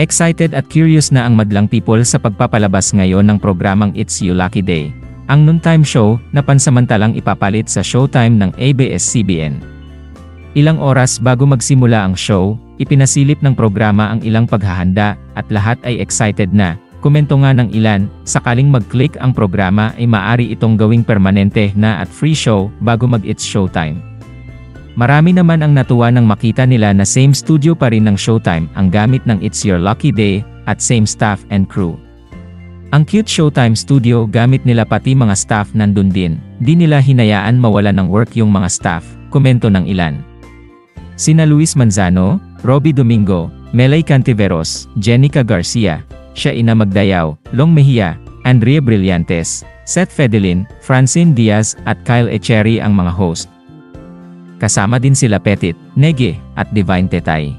Excited at curious na ang madlang people sa pagpapalabas ngayon ng programang It's Your Lucky Day, ang noontime show na pansamantalang ipapalit sa Showtime ng ABS-CBN. Ilang oras bago magsimula ang show, ipinasilip ng programa ang ilang paghahanda at lahat ay excited na. Komento nga ng ilan, sakaling mag-click ang programa ay maaari itong gawing permanente na at free show bago mag-It's Showtime. Marami naman ang natuwa nang makita nila na same studio pa rin ng Showtime ang gamit ng It's Your Lucky Day at same staff and crew. Ang cute Showtime studio gamit nila pati mga staff nandun din, di nila hinayaan mawala ng work yung mga staff, komento ng ilan. Sina Luis Manzano, Robbie Domingo, Melay Cantiveros, Jenica Garcia, Shaina Magdayaw, Long Mejia, Andrea Brillantes, Seth Fedelin, Francine Diaz at Kyle Echeri ang mga host. Kasama din sila Petit, Nege, at Divine Tetay.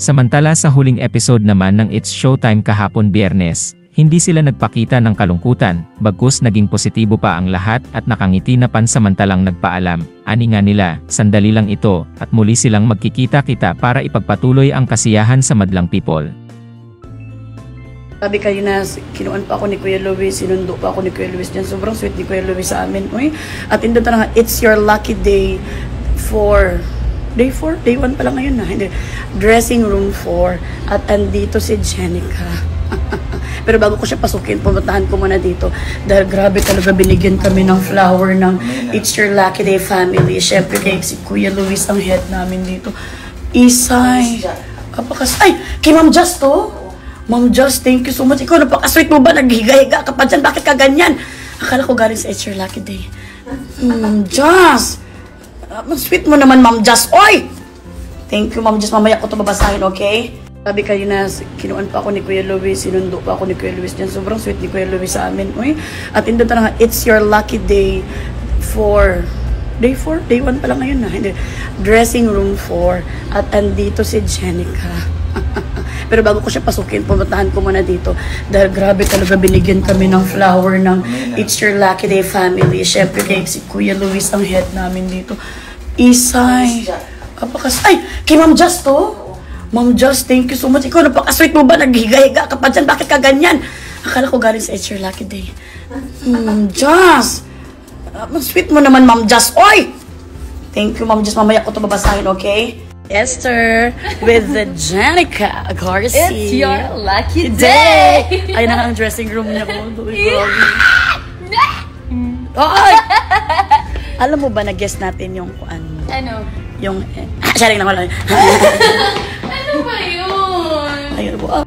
Samantala sa huling episode naman ng It's Showtime kahapon Biyernes, hindi sila nagpakita ng kalungkutan, bagkus naging positibo pa ang lahat at nakangiti na pansamantalang nagpaalam. Ani nga nila, sandali lang ito, at muli silang magkikita-kita para ipagpatuloy ang kasiyahan sa madlang people. Sabi kayo na, kinuan pa ako ni Kuya Luis, sinundo pa ako ni Kuya Luis dyan. Sobrang sweet ni Kuya Luis sa amin. Uy, at ito na nga, It's Your Lucky Day for Day 4? Day 1 pa lang ngayon na. Dressing room 4. At andito si Jenica. Pero bago ko siya pasukin, pumuntahan ko muna dito. Dahil grabe talaga binigyan kami ng flower ng It's Your Lucky Day family. Siyempre kay si Kuya Luis ang head namin dito. Isay. Ay, kay Ma'am Just to? Ma'am Just, thank you so much. Ikaw, napaka-sweet mo ba? Naghiga-higa ka pa dyan. Bakit ka ganyan? Akala ko galing sa It's Your Lucky Day. Ma'am Just. Sweet mo naman, Ma'am Just. Oy! Thank you, Ma'am Just. Mamaya ko ito babasahin, okay? Sabi kayo na, kinuan pa ako ni Kuya Luis, sinundo pa ako ni Kuya Luis dyan. Sobrang sweet ni Kuya Luis sa amin. Uy, at ito na nga, It's Your Lucky Day for Day 4? Day 1 pa lang ngayon na. Dressing room 4. At andito si Jenica. Pero bago ko siya pasukin, pumuntahan ko muna dito. Dahil grabe talaga binigyan kami ng flower ng It's Your Lucky Day family. Siyempre kay si Kuya Luis ang head namin dito. Isay. Ay, kay Ma'am Just to? Ma'am Just, thank you so much. Ikaw, napaka-sweet mo ba? Naghiga-higa ka pa dyan. Bakit ka ganyan? Akala ko galing sa It's Your Lucky Day. Ma'am Just. Sweet mo naman, Ma'am Just. Oy! Thank you, Ma'am Just. Mamaya ko ito babasahin, okay? Esther with the Jenica Garcia. It's your lucky day! Ay na ang dressing room niya ko. Alam mo ba na guess natin yung ano? Yung sharing lang wala. Ano ba yun? Ayun po.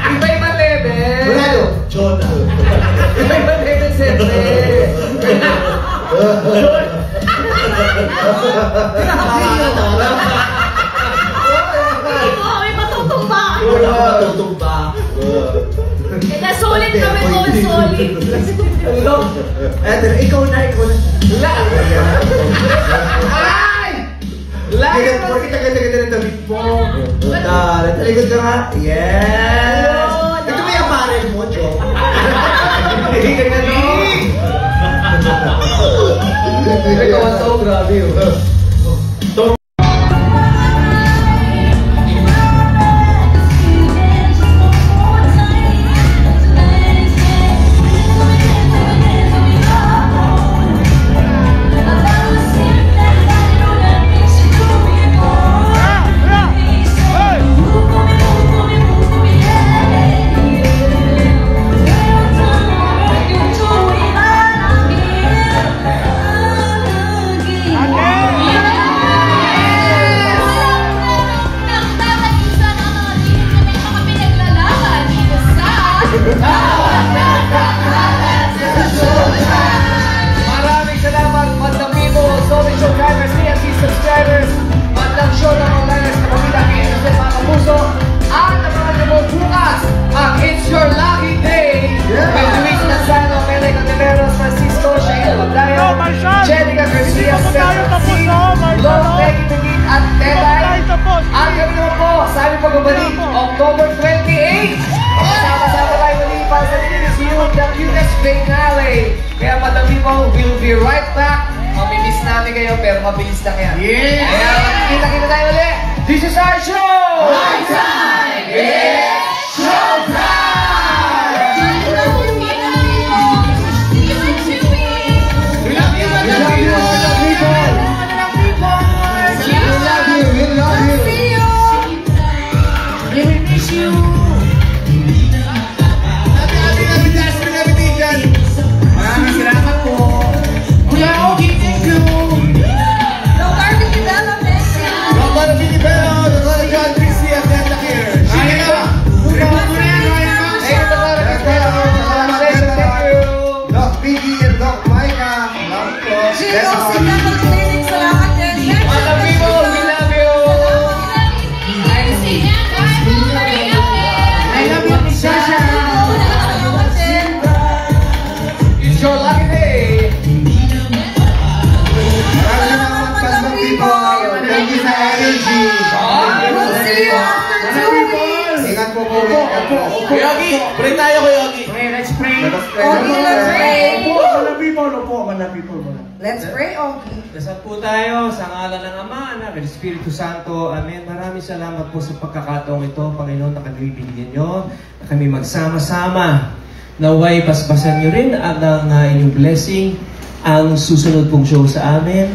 Iba-ibang level. Brado, Jonah. Iba-ibang level, siyempre. May matutumba. Matutumba. Kaya solid kami, all solid. Eto, ikaw na. Ay! Lagi Kaya po, kita na tabit mo. Natalikod ka nga. Yes! Ito ba yung aparel mo, Jo? Hindi ka na, no? Ikaw ang so grabe, oh. yung the cutest finale. Kaya Madam People, we'll be right back. Mamimiss namin kayo, pero mabilis lang yan. Yeah! Kaya magkikita-kita tayo ulit. This is our show! Lifetime! It's showtime! We love you, Madam People! We love you! We will miss you! Maraming salamat po. Kuya Ogie, thank you! Madam People, we love you! I love you, Miss Sasha! It's your lucky day! Thank you sa energy. Ingat po po. Yogi, pray tayo ko Yogi. Let's pray. Let's pray, Ogie. Dasal po tayo sa ngalan ng Ama, Anak, at Espiritu Santo. Amen. Maraming salamat po sa pagkakataong ito, Panginoon, na kagibigyan nyo, na kami magsama-sama. Naway, paspasan nyo rin ang inyong blessing, ang susunod pong show sa amin.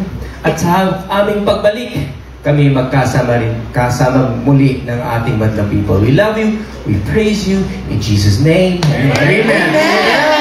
At sa aming pagbalik, kami magkasama rin, kasama muli ng ating Madlang People. We love you, we praise you, in Jesus' name. Amen.